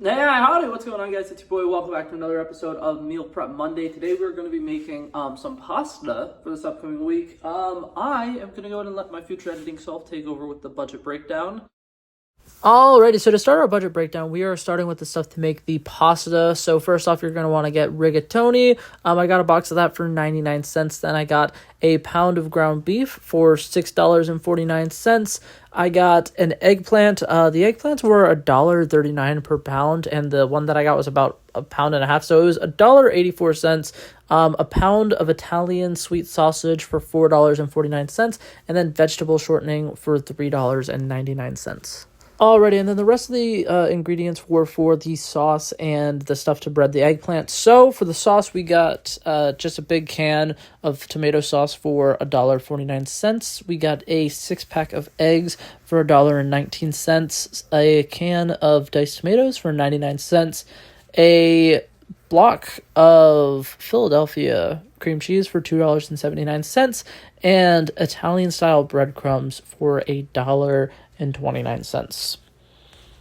Hey, howdy, what's going on, guys? It's your boy. Welcome back to another episode of Meal Prep Monday. Today we're going to be making some pasta for this upcoming week. I am going to go ahead and let my future editing self take over with the budget breakdown. Alrighty, so to start our budget breakdown, we are starting with the stuff to make the pasta. So first off, you're going to want to get rigatoni. I got a box of that for 99 cents. Then I got a pound of ground beef for $6.49. I got an eggplant. The eggplants were $1.39 per pound, and the one that I got was about a pound and a half, so it was $1.84. A pound of Italian sweet sausage for $4.49, and then vegetable shortening for $3.99. Alrighty, and then the rest of the ingredients were for the sauce and the stuff to bread the eggplant. So for the sauce, we got just a big can of tomato sauce for $1.49. We got a 6-pack of eggs for $1.19. A can of diced tomatoes for 99 cents. A block of Philadelphia cream cheese for $2.79, and Italian-style breadcrumbs for $1.29.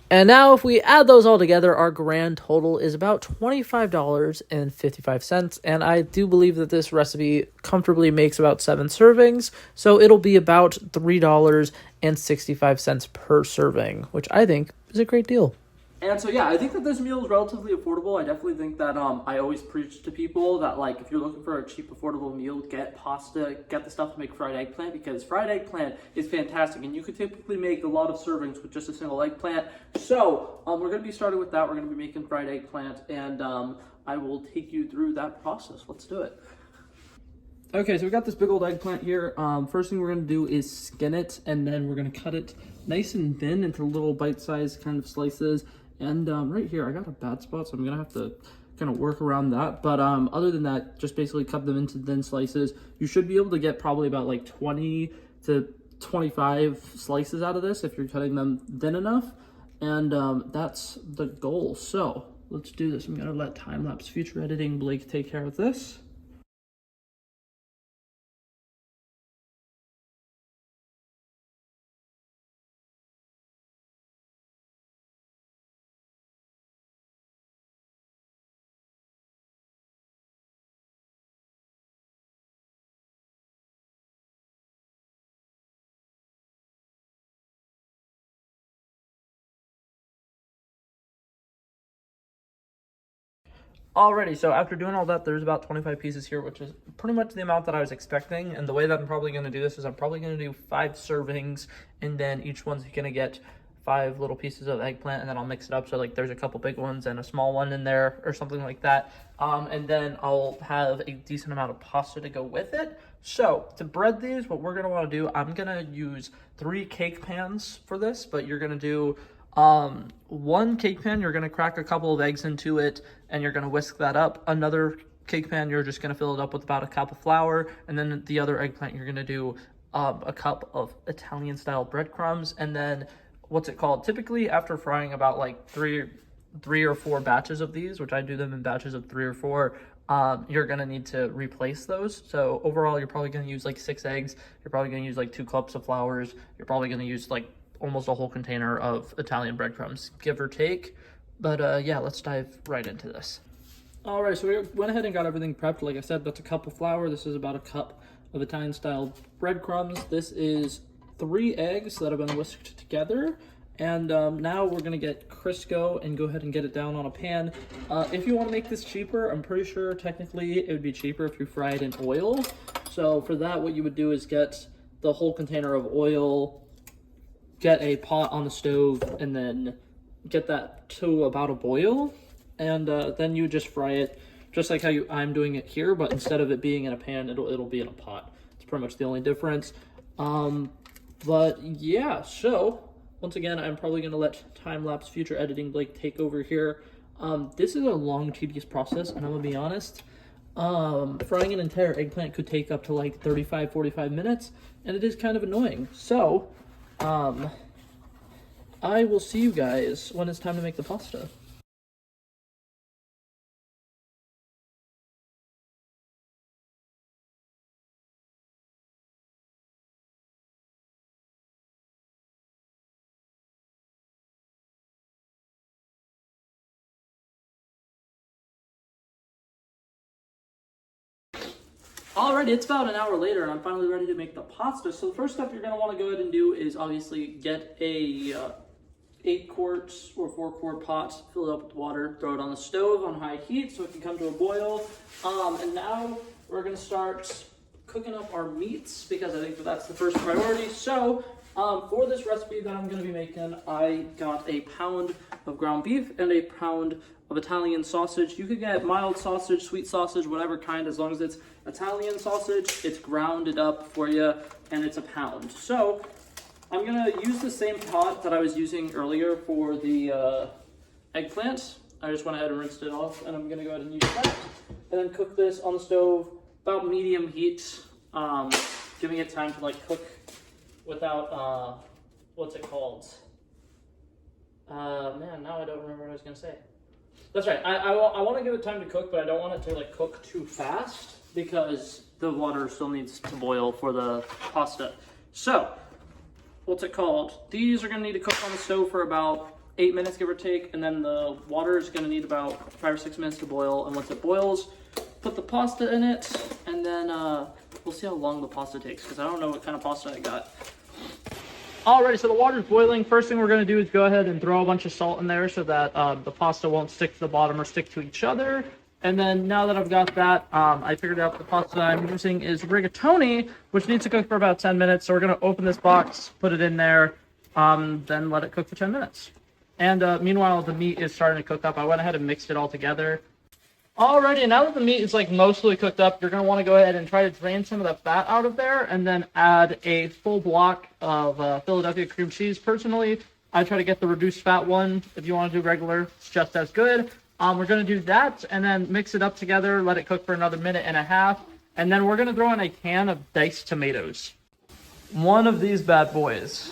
And now if we add those all together, our grand total is about $25.55. And I do believe that this recipe comfortably makes about 7 servings. So it'll be about $3.65 per serving, which I think is a great deal. And so, yeah, I think that this meal is relatively affordable. I definitely think that I always preach to people that, like, if you're looking for a cheap, affordable meal, get pasta, get the stuff to make fried eggplant, because fried eggplant is fantastic, and you could typically make a lot of servings with just a single eggplant. So, we're going to be starting with that. We're going to be making fried eggplant, and I will take you through that process. Let's do it. Okay, so we got this big old eggplant here. First thing we're going to do is skin it, and then we're going to cut it nice and thin into little bite-sized kind of slices. And right here, I got a bad spot, so I'm going to have to kind of work around that. But other than that, just basically cut them into thin slices. You should be able to get probably about like 20 to 25 slices out of this if you're cutting them thin enough. And that's the goal. So let's do this. I'm going to let time-lapse future editing Blake take care of this. Alrighty, so after doing all that, there's about 25 pieces here, which is pretty much the amount that I was expecting. And the way that I'm probably going to do this is I'm probably going to do 5 servings, and then each one's going to get 5 little pieces of eggplant, and then I'll mix it up. So like there's a couple big ones and a small one in there or something like that. And then I'll have a decent amount of pasta to go with it. So to bread these, what we're going to want to do, I'm going to use 3 cake pans for this, but you're going to do 1 cake pan, you're going to crack a couple of eggs into it, and you're going to whisk that up. Another cake pan, you're just going to fill it up with about a cup of flour, and then the other eggplant, you're going to do a cup of Italian-style breadcrumbs, and then, what's it called? Typically, after frying about like three or four batches of these, which I do them in batches of 3 or 4, you're going to need to replace those. So overall, you're probably going to use like 6 eggs. You're probably going to use like 2 cups of flours. You're probably going to use like almost a whole container of Italian breadcrumbs, give or take. But yeah, let's dive right into this. All right, so we went ahead and got everything prepped. Like I said, that's a cup of flour. This is about a cup of Italian-style breadcrumbs. This is 3 eggs that have been whisked together. And now we're going to get Crisco and go ahead and get it down on a pan. If you want to make this cheaper, I'm pretty sure technically it would be cheaper if you fry it in oil. So for that, what you would do is get the whole container of oil, get a pot on the stove, and then get that to about a boil, and then you just fry it just like how I'm doing it here, but instead of it being in a pan, it'll be in a pot. It's pretty much the only difference. But yeah, so once again, I'm probably gonna let time-lapse future editing Blake take over here. This is a long, tedious process, and I'm gonna be honest, frying an entire eggplant could take up to like 35-45 minutes, and it is kind of annoying. So I will see you guys when it's time to make the pasta. Alrighty, it's about an hour later and I'm finally ready to make the pasta. So the first step you're going to want to go ahead and do is obviously get a 8-quart or 4-quart pot, fill it up with water, throw it on the stove on high heat so it can come to a boil. And now we're going to start cooking up our meats because I think that's the first priority. So for this recipe that I'm going to be making, I got a pound of ground beef and a pound of Italian sausage. You could get mild sausage, sweet sausage, whatever kind, as long as it's Italian sausage, it's grounded up for you, and it's a pound. So I'm gonna use the same pot that I was using earlier for the eggplant. I just went ahead and rinsed it off, and I'm gonna go ahead and use that. And then cook this on the stove, about medium heat, giving it time to like cook without, what's it called? Man, now I don't remember what I was gonna say. That's right. I want to give it time to cook, but I don't want it to like cook too fast because the water still needs to boil for the pasta. So, what's it called? These are going to need to cook on the stove for about 8 minutes, give or take, and then the water is going to need about 5 or 6 minutes to boil. And once it boils, put the pasta in it, and then we'll see how long the pasta takes because I don't know what kind of pasta I got. Alrighty, so the water's boiling. First thing we're going to do is go ahead and throw a bunch of salt in there so that the pasta won't stick to the bottom or stick to each other. And then now that I've got that, I figured out the pasta I'm using is rigatoni, which needs to cook for about 10 minutes. So we're going to open this box, put it in there, then let it cook for 10 minutes. And meanwhile, the meat is starting to cook up. I went ahead and mixed it all together. Alrighty, now that the meat is like mostly cooked up, you're going to want to go ahead and try to drain some of the fat out of there and then add a full block of Philadelphia cream cheese. Personally, I try to get the reduced fat one. If you want to do regular, it's just as good. We're going to do that and then mix it up together, let it cook for another minute and a half, and then we're going to throw in a can of diced tomatoes. One of these bad boys.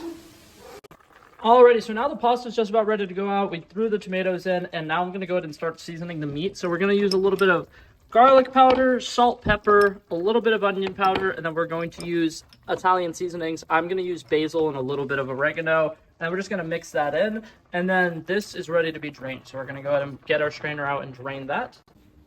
Alrighty, so now the pasta is just about ready to go out. We threw the tomatoes in, and now I'm going to go ahead and start seasoning the meat. So we're going to use a little bit of garlic powder, salt, pepper, a little bit of onion powder, and then we're going to use Italian seasonings. I'm going to use basil and a little bit of oregano, and we're just going to mix that in. And then this is ready to be drained. So we're going to go ahead and get our strainer out and drain that.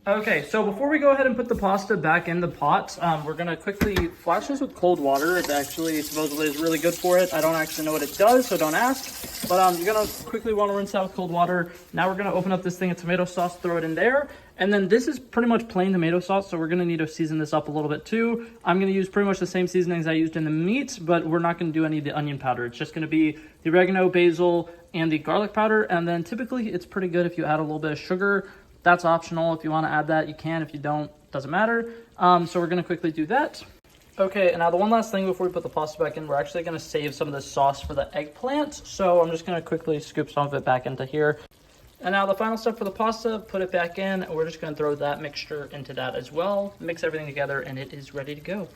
Okay, so before we go ahead and put the pasta back in the pot, we're going to quickly flash this with cold water. It actually supposedly is really good for it. I don't actually know what it does, so don't ask. But you're going to quickly want to rinse out with cold water. Now we're going to open up this thing of tomato sauce, throw it in there. And then this is pretty much plain tomato sauce, so we're going to need to season this up a little bit too. I'm going to use pretty much the same seasonings I used in the meat, but we're not going to do any of the onion powder. It's just going to be the oregano, basil, and the garlic powder. And then typically it's pretty good if you add a little bit of sugar. That's optional. If you want to add that, you can. If you don't, doesn't matter. So we're going to quickly do that. Okay, and now the one last thing before we put the pasta back in, we're actually going to save some of the sauce for the eggplant. So I'm just going to quickly scoop some of it back into here. And now the final step for the pasta, put it back in, and we're just going to throw that mixture into that as well. Mix everything together, and it is ready to go.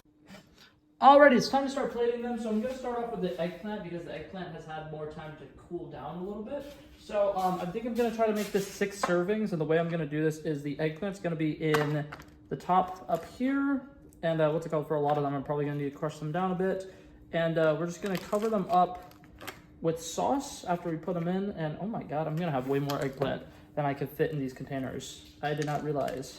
Alrighty, it's time to start plating them. So I'm going to start off with the eggplant because the eggplant has had more time to cool down a little bit. So I think I'm going to try to make this 6 servings, and the way I'm going to do this is the eggplant's going to be in the top up here, and what's it called, for a lot of them I'm probably going to need to crush them down a bit, and we're just going to cover them up with sauce after we put them in, and oh my god, I'm going to have way more eggplant than I could fit in these containers. I did not realize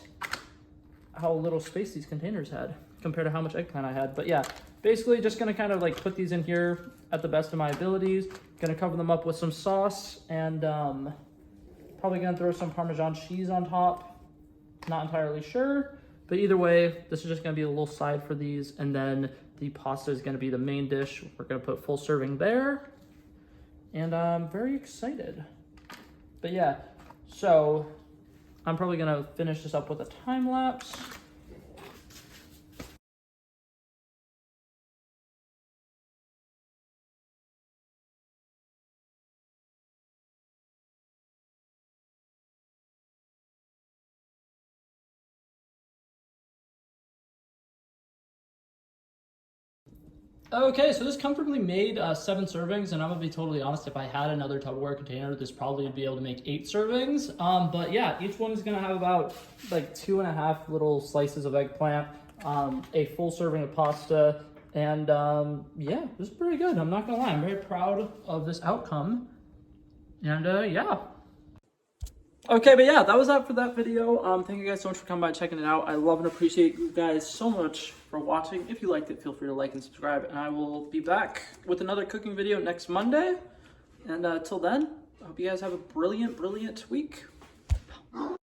how little space these containers had compared to how much eggplant I had. But yeah, basically just gonna kind of like put these in here at the best of my abilities. Gonna cover them up with some sauce and probably gonna throw some Parmesan cheese on top. Not entirely sure, but either way, this is just gonna be a little side for these, and then the pasta is gonna be the main dish. We're gonna put full serving there, and I'm very excited. But yeah, so I'm probably gonna finish this up with a time lapse. Okay, so this comfortably made 7 servings, and I'm gonna be totally honest, if I had another Tupperware container, this probably would be able to make 8 servings. But yeah, each one is gonna have about like 2.5 little slices of eggplant, a full serving of pasta, and yeah, this is pretty good. I'm not gonna lie, I'm very proud of this outcome. And yeah. Okay, but yeah, that was that for that video. Thank you guys so much for coming by and checking it out. I love and appreciate you guys so much for watching. If you liked it, feel free to like and subscribe, and I will be back with another cooking video next Monday. And till then, I hope you guys have a brilliant, brilliant week.